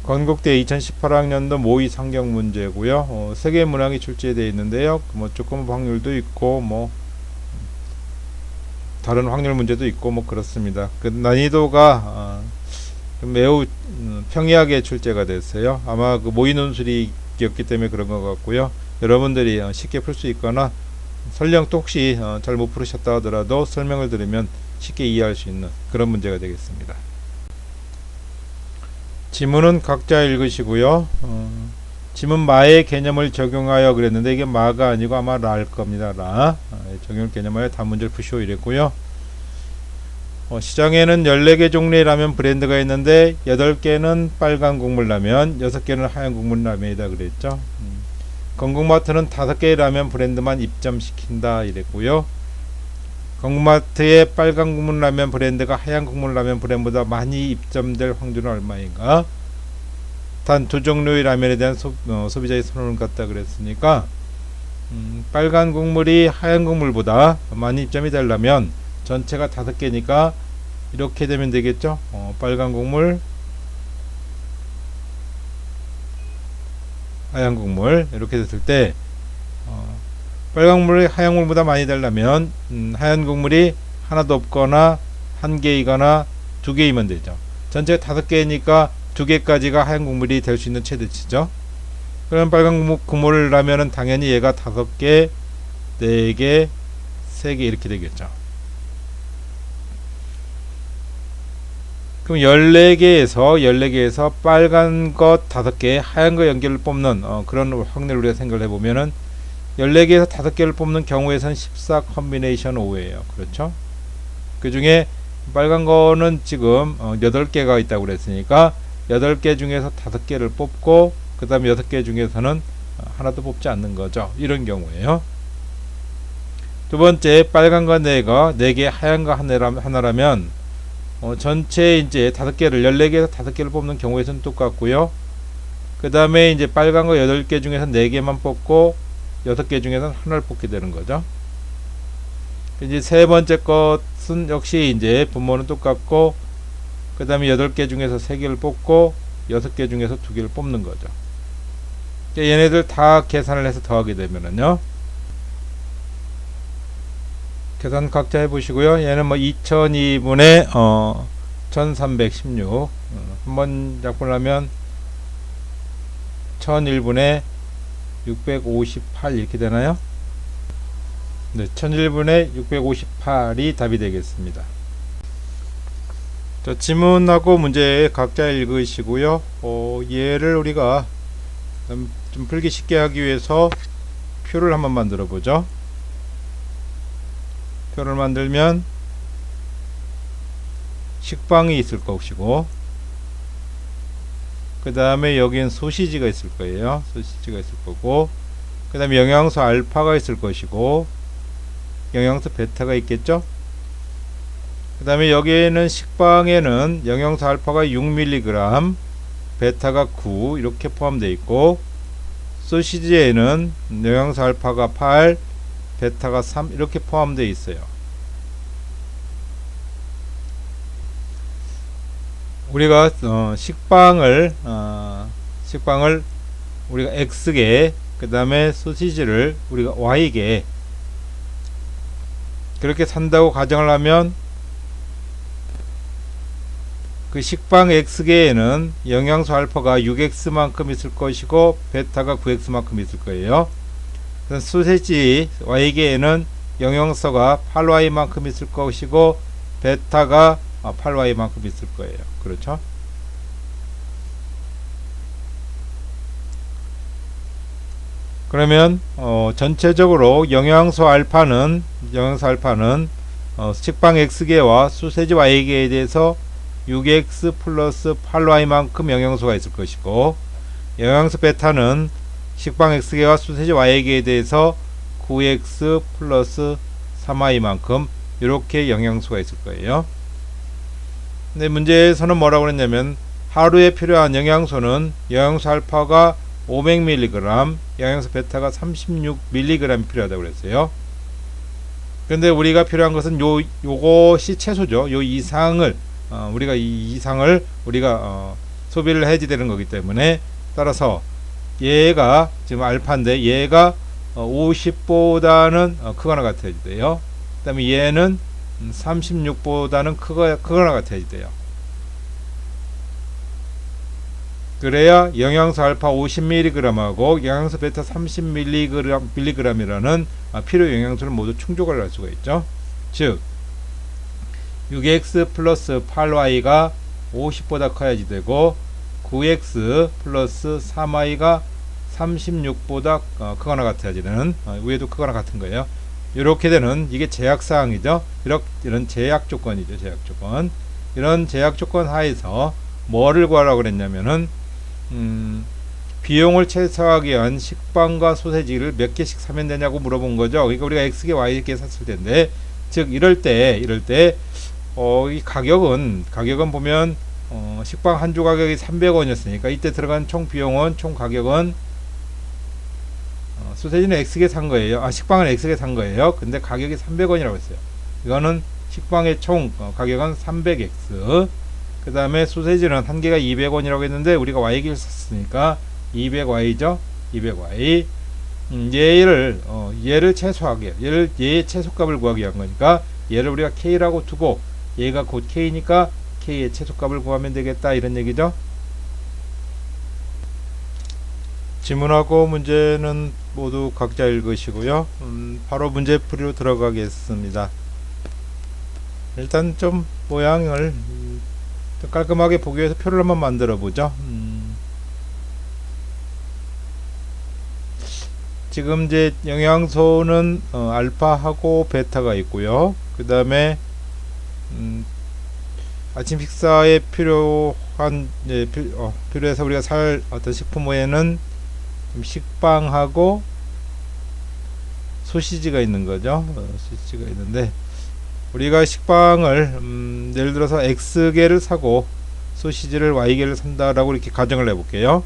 건국대 2018학년도 모의 상경 문제고요. 세계 문항이 출제되어 있는데요. 뭐 조금 확률도 있고 뭐 다른 확률 문제도 있고 뭐 그렇습니다. 그 난이도가 매우 평이하게 출제가 됐어요. 아마 그 모의 논술이었기 때문에 그런 것 같고요. 여러분들이 쉽게 풀 수 있거나 설령 또 혹시 잘 못 풀으셨다 하더라도 설명을 들으면 쉽게 이해할 수 있는 그런 문제가 되겠습니다. 지문은 각자 읽으시고요. 지문 마의 개념을 적용하여 그랬는데 이게 마가 아니고 아마 라일 겁니다. 라. 적용 개념하여 다 문제를 푸시오 이랬고요. 시장에는 14개 종류의 라면 브랜드가 있는데 8개는 빨간 국물 라면, 6개는 하얀 국물 라면이다 그랬죠. 건국마트는 5개의 라면 브랜드만 입점시킨다 이랬고요. 건국마트의 빨간 국물 라면 브랜드가 하얀 국물 라면 브랜드보다 많이 입점될 확률은 얼마인가? 단 2종류의 라면에 대한 소비자의 선호를 갖다 그랬으니까 빨간 국물이 하얀 국물보다 많이 입점이 되려면 전체가 5개니까 이렇게 되면 되겠죠. 빨간 국물, 하얀 국물 이렇게 됐을 때 빨간 국물이 하얀 국물보다 많이 되려면 하얀 국물이 하나도 없거나 1개이거나 2개이면 되죠. 전체가 5개니까 2개까지가 하얀 국물이 될 수 있는 최대치죠. 그럼 빨간 국물 라면은 당연히 얘가 5개, 4개, 3개 이렇게 되겠죠. 그럼 14개에서 빨간 것 5개, 하얀 거 연결을 뽑는 그런 확률을 우리가 생각을 해보면은 14개에서 5개를 뽑는 경우에선 14 컨비네이션 5예요. 그렇죠? 그 중에 빨간 거는 지금 8개가 있다고 그랬으니까 8개 중에서 5개를 뽑고 그 다음에 6개 중에서는 하나도 뽑지 않는 거죠. 이런 경우에요. 두 번째, 빨간 거 4개, 4개, 하얀 거 하나라면 전체 이제 5개를 14개에서 5개를 뽑는 경우에서는 똑같고요. 그 다음에 이제 빨간 거 8개 중에서 4개만 뽑고 6개 중에서는 하나를 뽑게 되는 거죠. 이제 세 번째 것은 역시 이제 분모는 똑같고 그 다음에 8개 중에서 3개를 뽑고 6개 중에서 2개를 뽑는 거죠. 얘네들 다 계산을 해서 더하게 되면은요, 계산 각자 해보시고요. 얘는 뭐 2002분의 1316 한번 약분하면 1001분의 658 이렇게 되나요? 네, 1001분의 658이 답이 되겠습니다. 자, 지문하고 문제 각자 읽으시고요. 얘를 우리가 좀 풀기 쉽게 하기 위해서 표를 한번 만들어 보죠. 표를 만들면 식빵이 있을 것이고 그 다음에 여기엔 소시지가 있을 거예요. 소시지가 있을 거고 그 다음에 영양소 알파가 있을 것이고 영양소 베타가 있겠죠. 그 다음에 여기에는 식빵에는 영양소 알파가 6mg 베타가 9 이렇게 포함되어 있고 소시지에는 영양소 알파가 8 베타가 3 이렇게 포함되어 있어요. 우리가 식빵을 우리가 X개 그 다음에 소시지를 우리가 Y개 그렇게 산다고 가정을 하면 그 식빵 X개에는 영양소 알파가 6X만큼 있을 것이고 베타가 9X만큼 있을 거예요. 소시지 Y개에는 영양소가 8Y만큼 있을 것이고 베타가 8Y만큼 있을 거예요. 그렇죠? 그러면 전체적으로 영양소 알파는 식빵 X개와 소시지 Y개에 대해서 6X 플러스 8Y만큼 영양소가 있을 것이고 영양소 베타는 식빵 X개와 소시지 Y개에 대해서 9X 플러스 3Y만큼 이렇게 영양소가 있을 거예요. 근데 문제에서는 뭐라고 그랬냐면 하루에 필요한 영양소는 영양소 알파가 500mg, 영양소 베타가 36mg이 필요하다고 그랬어요. 근데 우리가 필요한 것은 요것이 최소죠. 요 이상을 우리가 이 이상을 우리가 소비를 해지되는 거기 때문에, 따라서 얘가 지금 알파인데 얘가 50보다는 크거나 같아야 돼요. 그 다음에 얘는 36보다는 크거나 같아야 돼요. 그래야 영양소 알파 50mg하고 영양소 베타 30mg이라는 필요 영양소를 모두 충족을 할 수가 있죠. 즉 6x 플러스 8y가 50보다 커야지 되고 9x 플러스 3y가 36보다 크거나 같아야지 되는, 위에도 크거나 같은 거예요. 이렇게 되는, 이게 제약사항이죠. 이런 제약 조건이죠. 제약 조건. 이런 제약 조건 하에서 뭐를 구하라고 그랬냐면은 비용을 최소화하기 위한 식빵과 소세지를 몇 개씩 사면 되냐고 물어본 거죠. 그러니까 우리가 X개 Y개 샀을 텐데, 즉 이럴 때 이 가격은 보면 식빵 한 주 가격이 300원이었으니까 이때 들어간 총 비용은, 총 가격은, 소세지는 X개 산 거예요. 식빵은 X개 산 거예요. 근데 가격이 300원이라고 했어요. 이거는 식빵의 총 가격은 300X. 그 다음에 소세지는 한 개가 200원이라고 했는데 우리가 Y기를 샀으니까 200Y죠. 200Y. 얘를 최소하게, 얘의 최소값을 구하기 위한 거니까 얘를 우리가 K라고 두고 얘가 곧 K니까 K의 최소값을 구하면 되겠다, 이런 얘기죠. 지문하고 문제는 모두 각자 읽으시고요. 바로 문제풀이로 들어가겠습니다. 일단 좀 모양을 좀 깔끔하게 보기 위해서 표를 한번 만들어 보죠. 지금 이제 영양소는 알파하고 베타가 있고요. 그 다음에 아침 식사에 필요해서 우리가 살 어떤 식품 외에는 식빵하고 소시지가 있는 거죠. 소시지가 있는데, 우리가 식빵을 예를 들어서 X개를 사고 소시지를 Y개를 산다라고 이렇게 가정을 해볼게요.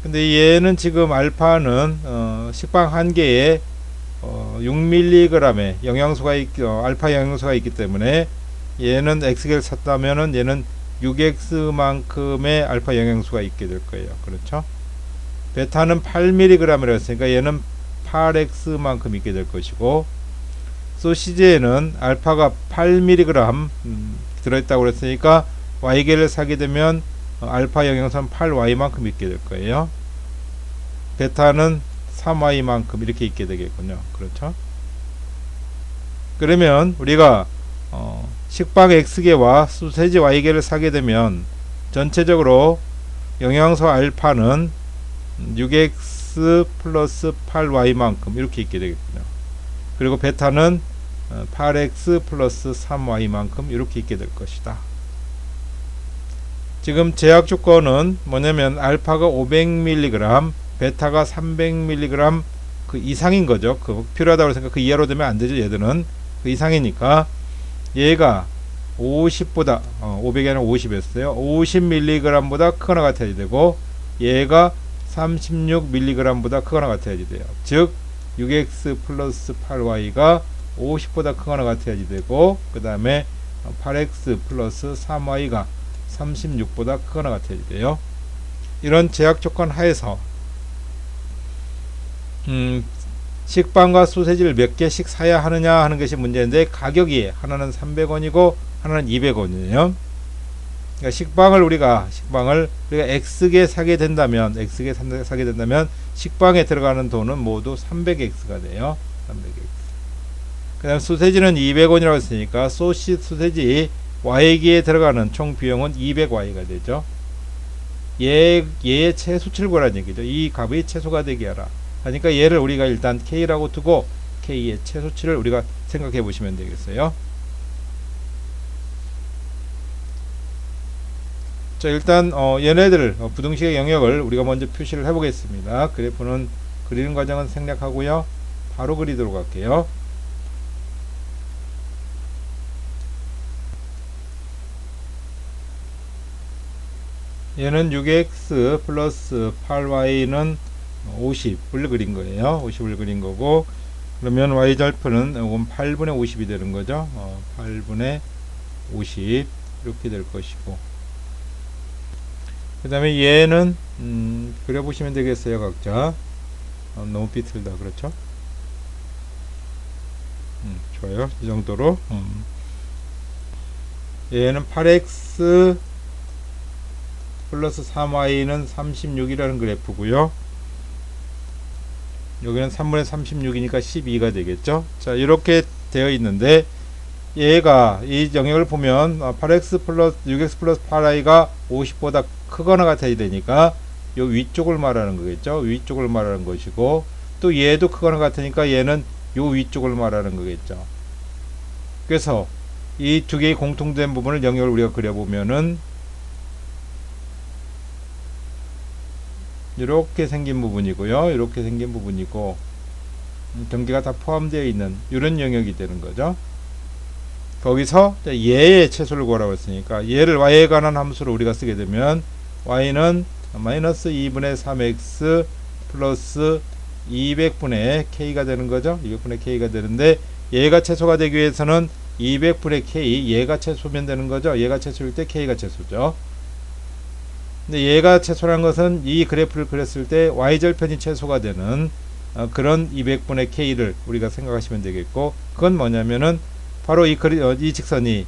근데 얘는 지금 알파는 식빵 한 개에 6mg의 영양소가 알파 영양소가 있기 때문에 얘는 X개를 샀다면은 얘는 6X만큼의 알파 영양소가 있게 될 거예요. 그렇죠? 베타는 8mg이라고 했으니까 얘는 8X만큼 있게 될 것이고, 소시지에는 알파가 8mg 들어있다고 그랬으니까 Y개를 사게 되면 알파 영양소는 8Y만큼 있게 될 거예요. 베타는 3Y만큼 이렇게 있게 되겠군요. 그렇죠? 그러면 우리가 식빵 X개와 소세지 Y개를 사게 되면 전체적으로 영양소 알파는 6X 플러스 8Y만큼 이렇게 있게 되겠군요. 그리고 베타는 8X 플러스 3Y만큼 이렇게 있게 될 것이다. 지금 제약 조건은 뭐냐면 알파가 500mg, 베타가 300mg 그 이상인 거죠. 그 필요하다고 생각, 그 이하로 되면 안 되죠. 얘들은 그 이상이니까 얘가 50보다 500이 아니라 50이었어요. 50mg보다 크거나 같아야 되고, 얘가 36mg보다 크거나 같아야 돼요. 즉 6x 플러스 8y가 50보다 크거나 같아야지 되고, 그 다음에 8x 플러스 3y가 36보다 크거나 같아야 돼요. 이런 제약 조건 하에서 식빵과 소세지를 몇 개씩 사야 하느냐 하는 것이 문제인데, 가격이 하나는 300원이고 하나는 200원이에요. 그러니까 식빵을 우리가 X개 사게 된다면 식빵에 들어가는 돈은 모두 300X가 돼요. 300X. 그 다음 소세지는 200원이라고 했으니까 소세지 Y기에 들어가는 총 비용은 200Y가 되죠. 얘의 최소치를 구하라는 얘기죠. 이 값이 최소가 되게 하라. 그러니까 얘를 우리가 일단 K라고 두고 K의 최소치를 우리가 생각해 보시면 되겠어요. 자, 일단 얘네들 부등식의 영역을 우리가 먼저 표시를 해 보겠습니다. 그래프는 그리는 과정은 생략하고요. 바로 그리도록 할게요. 얘는 6x 플러스 8y는 50을 그린 거예요. 50을 그린 거고, 그러면 y절표는 이건 8분의 50이 되는 거죠. 8분의 50 이렇게 될 것이고, 그 다음에 얘는 그려보시면 되겠어요. 각자. 너무 삐뚤다. 그렇죠? 좋아요. 이 정도로. 얘는 8x 플러스 3y는 36이라는 그래프고요. 여기는 3분의 36이니까 12가 되겠죠. 자, 이렇게 되어 있는데 얘가 이 영역을 보면 8x 플러스 6x 플러스 8y가 50보다 크거나 같아야 되니까 요 위쪽을 말하는 거겠죠. 위쪽을 말하는 것이고, 또 얘도 크거나 같으니까 얘는 요 위쪽을 말하는 거겠죠. 그래서 이 두 개의 공통된 부분을 영역을 우리가 그려보면은 이렇게 생긴 부분이고요. 이렇게 생긴 부분이고, 경계가 다 포함되어 있는 이런 영역이 되는 거죠. 거기서 얘의 최소를 구하라고 했으니까 얘를 y에 관한 함수로 우리가 쓰게 되면 y는 마이너스 2분의 3x 플러스 200분의 k가 되는 거죠. 200분의 k가 되는데 얘가 최소가 되기 위해서는 200분의 k, 얘가 최소면 되는 거죠. 얘가 최소일 때 k가 최소죠. 근데 얘가 최소라는 것은 이 그래프를 그렸을 때 y절편이 최소가 되는 그런 200분의 k를 우리가 생각하시면 되겠고, 그건 뭐냐면은 바로 이 직선이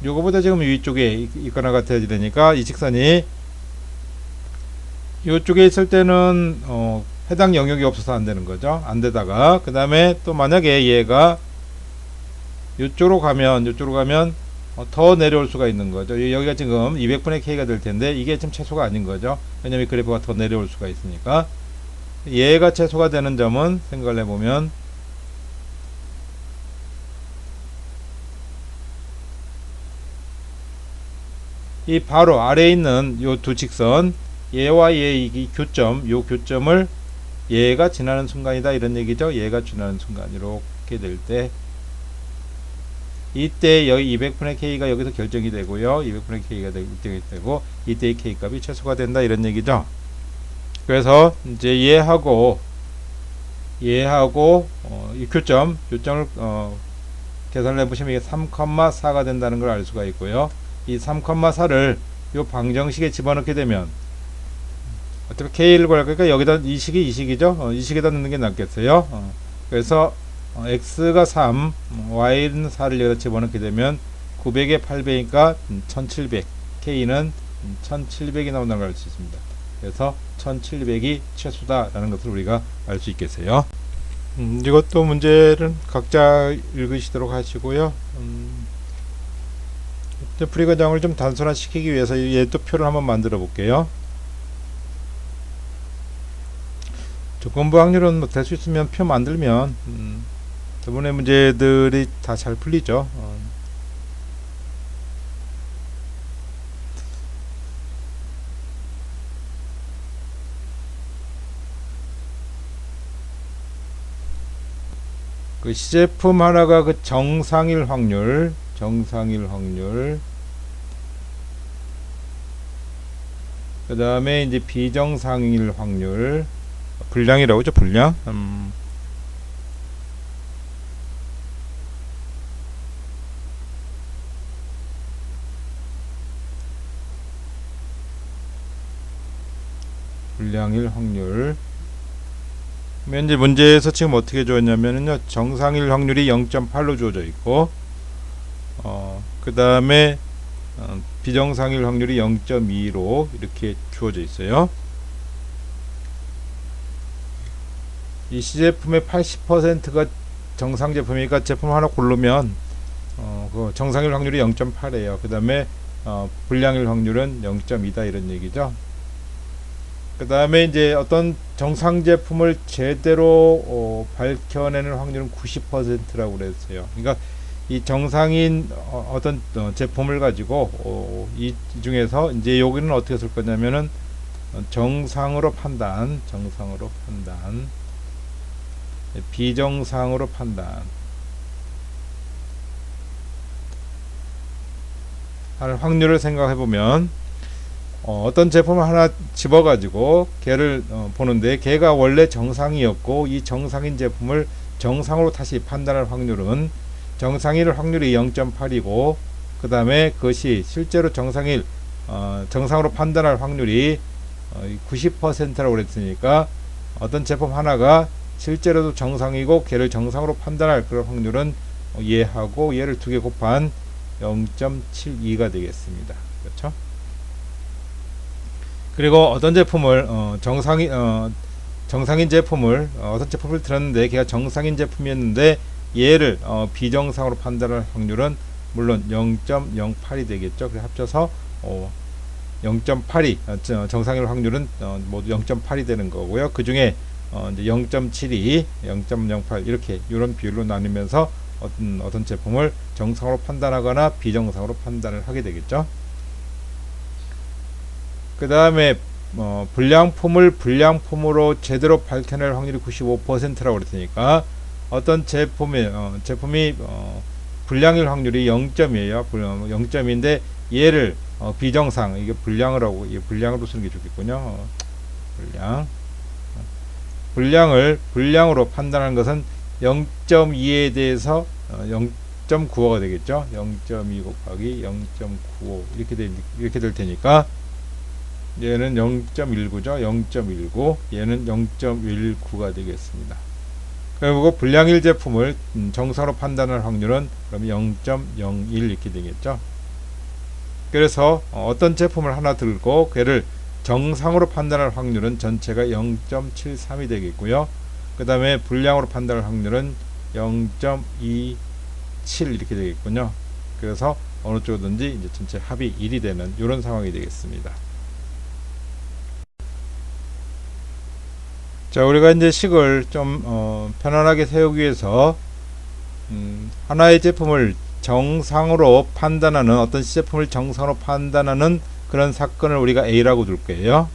요거보다 지금 위쪽에 있거나 같아야 되니까 이 직선이 요쪽에 있을 때는 해당 영역이 없어서 안 되는 거죠. 안 되다가 그 다음에 또 만약에 얘가 요쪽으로 가면 더 내려올 수가 있는 거죠. 여기가 지금 200분의 k가 될 텐데 이게 지금 최소가 아닌 거죠. 왜냐면 이 그래프가 더 내려올 수가 있으니까. 얘가 최소가 되는 점은 생각을 해보면 이 바로 아래에 있는 요 두 직선, 얘와 얘의 이 교점, 요 교점을 얘가 지나는 순간이다 이런 얘기죠. 얘가 지나는 순간 이렇게 될 때 이때 여기 200분의 k가 여기서 결정이 되고요. 200분의 k가 결정이 되고 이때의 k 값이 최소가 된다 이런 얘기죠. 그래서 이제 얘하고 이 교점을 계산을 해보시면 이게 3,4가 된다는 걸 알 수가 있고요. 이 3,4를 요 방정식에 집어넣게 되면 어차피 k를 구할 거니까 여기다 이 식이죠. 이 식에다 넣는 게 낫겠어요. 그래서 x가 3, y는 4를 여기다 집어넣게 되면 900에 8배니까 1700, k는 1700이 나온다는 걸 알 수 있습니다. 그래서 1700이 최소다라는 것을 우리가 알 수 있겠어요. 이것도 문제는 각자 읽으시도록 하시고요. 풀이 과정을 좀 단순화시키기 위해서 얘도 표를 한번 만들어 볼게요. 조건부 확률은 뭐 될 수 있으면 표 만들면 대부분의 문제들이 다 잘 풀리죠. 그 시제품 하나가 그 정상일 확률, 그 다음에 이제 비정상일 확률, 불량이라고 하죠, 불량. 불량일 확률. 현재 문제에서 지금 어떻게 주었냐면요, 정상일 확률이 0.8로 주어져 있고, 그 다음에 비정상일 확률이 0.2로 이렇게 주어져 있어요. 이 시제품의 80%가 정상 제품이니까 제품 하나 고르면 그 정상일 확률이 0.8이에요. 그 다음에 불량일 확률은 0.2다 이런 얘기죠. 그 다음에 이제 어떤 정상 제품을 제대로 밝혀내는 확률은 90%라고 그랬어요. 그러니까 이 정상인 어떤 제품을 가지고 이 중에서 이제 여기는 어떻게 쓸 거냐면은 정상으로 판단, 비정상으로 판단 할 확률을 생각해 보면 어떤 제품을 하나 집어 가지고 걔를 보는데 걔가 원래 정상이었고 이 정상인 제품을 정상으로 다시 판단할 확률은 정상일 확률이 0.8이고 그 다음에 그것이 실제로 정상일 정상으로 판단할 확률이 90%라고 그랬으니까 어떤 제품 하나가 실제로도 정상이고 걔를 정상으로 판단할 그런 확률은 얘하고 얘를 두 개 곱한 0.72가 되겠습니다. 그렇죠? 그리고 어떤 제품을 정상인 제품을 어떤 제품을 들었는데 걔가 정상인 제품이었는데 얘를 비정상으로 판단할 확률은 물론 0.08이 되겠죠. 그래서 합쳐서 0.82 정상일 확률은 모두 0.8이 되는 거고요. 그 중에 이제 0.72, 0.08 이렇게 이런 비율로 나누면서 어떤 제품을 정상으로 판단하거나 비정상으로 판단을 하게 되겠죠. 그 다음에 불량품을 불량품으로 제대로 밝혀낼 확률이 95%라고 그랬으니까 어떤 제품이 불량일 확률이 0점이에요. 0점인데 얘를 비정상 이게 불량을 불량으로 쓰는 게 좋겠군요. 불량으로 판단하는 것은 0.2에 대해서 0.95가 되겠죠. 0.2 곱하기 0.95 이렇게 될 테니까 얘는 0.19죠. 0.19 얘는 0.19가 되겠습니다. 그리고 불량일 제품을 정상으로 판단할 확률은 그럼 0.01 이렇게 되겠죠. 그래서 어떤 제품을 하나 들고 걔를 정상으로 판단할 확률은 전체가 0.73이 되겠고요. 그 다음에 불량으로 판단할 확률은 0.27 이렇게 되겠군요. 그래서 어느 쪽이든지 이제 전체 합이 1이 되는 이런 상황이 되겠습니다. 자, 우리가 이제 식을 좀 편안하게 세우기 위해서 하나의 제품을 정상으로 판단하는 어떤 제품을 정상으로 판단하는 그런 사건을 우리가 A라고 둘 거예요.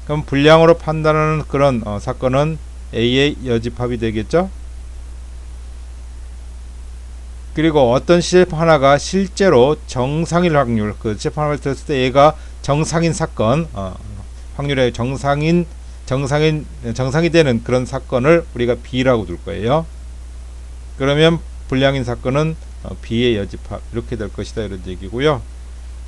그럼 불량으로 판단하는 그런 사건은 A의 여집합이 되겠죠. 그리고 어떤 제품 하나가 실제로 정상일 확률, 그 제품 하나를 들었을 때 얘가 정상인 사건, 확률의 정상이 되는 그런 사건을 우리가 B라고 둘 거예요. 그러면 불량인 사건은 B의 여집합 이렇게 될 것이다 이런 얘기고요.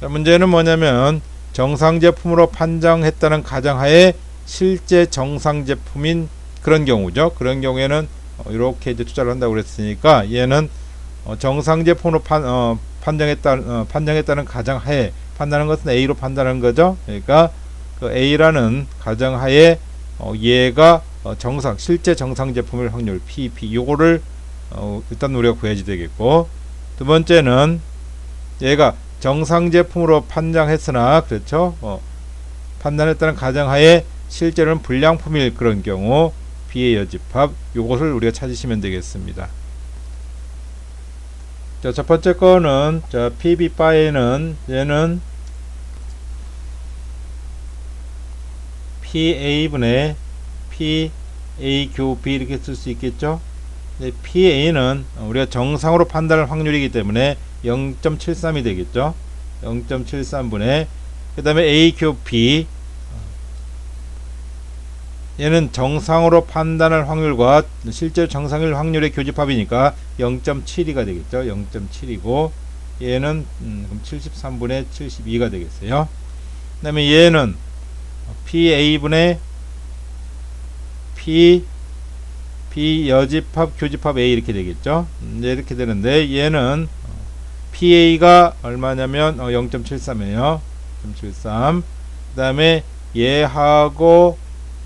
자, 문제는 뭐냐면 정상 제품으로 판정했다는 가정하에 실제 정상 제품인 그런 경우죠. 그런 경우에는 이렇게 이제 투자를 한다고 그랬으니까 얘는 정상 제품으로 판정했다는 가정하에 판단하는 것은 A로 판단하는 거죠. 그러니까 그 A라는 가정하에 얘가 실제 정상 제품일 확률 P 요거를 일단 우리가 구해야지 되겠고, 두 번째는 얘가 정상 제품으로 판정했으나 그렇죠. 판단했다는 가정하에 실제로는 불량품일 그런 경우 B의 여집합 요것을 우리가 찾으시면 되겠습니다. 자, 첫 번째 거는 자, PB 바에는 얘는 PA분의 PAQB 이렇게 쓸 수 있겠죠. PA는 우리가 정상으로 판단할 확률이기 때문에 0.73이 되겠죠. 0.73분의 그 다음에 AQB 얘는 정상으로 판단할 확률과 실제 정상일 확률의 교집합이니까 0.72가 되겠죠. 0.7이고 얘는 73분의 72가 되겠어요. 그 다음에 얘는 PA분의 B 여집합 교집합 A 이렇게 되겠죠. 이렇게 되는데 얘는 PA가 얼마냐면 0.73이에요. 0.73. 그 다음에 얘하고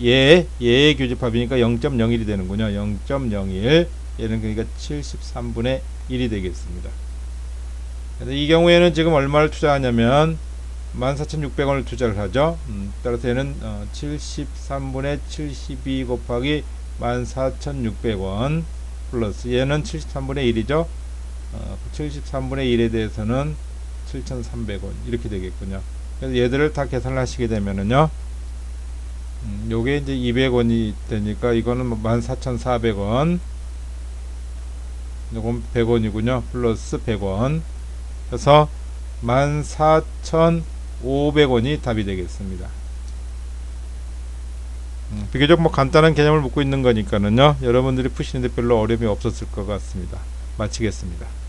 얘의 교집합이니까 0.01이 되는군요. 0.01. 얘는 그러니까 73분의 1이 되겠습니다. 그래서 이 경우에는 지금 얼마를 투자하냐면 14,600원을 투자를 하죠. 따라서 얘는 73분의 72 곱하기 14,600원 플러스 얘는 73분의 1이죠. 73분의 1에 대해서는 7,300원 이렇게 되겠군요. 그래서 얘들을 다 계산을 하시게 되면은요, 요게 이제 200원이 되니까 이거는 14,400원, 요건 100원이군요. 플러스 100원. 그래서 14,500원이 답이 되겠습니다. 비교적 간단한 개념을 묻고 있는 거니까는요, 여러분들이 푸시는데 별로 어려움이 없었을 것 같습니다. 마치겠습니다.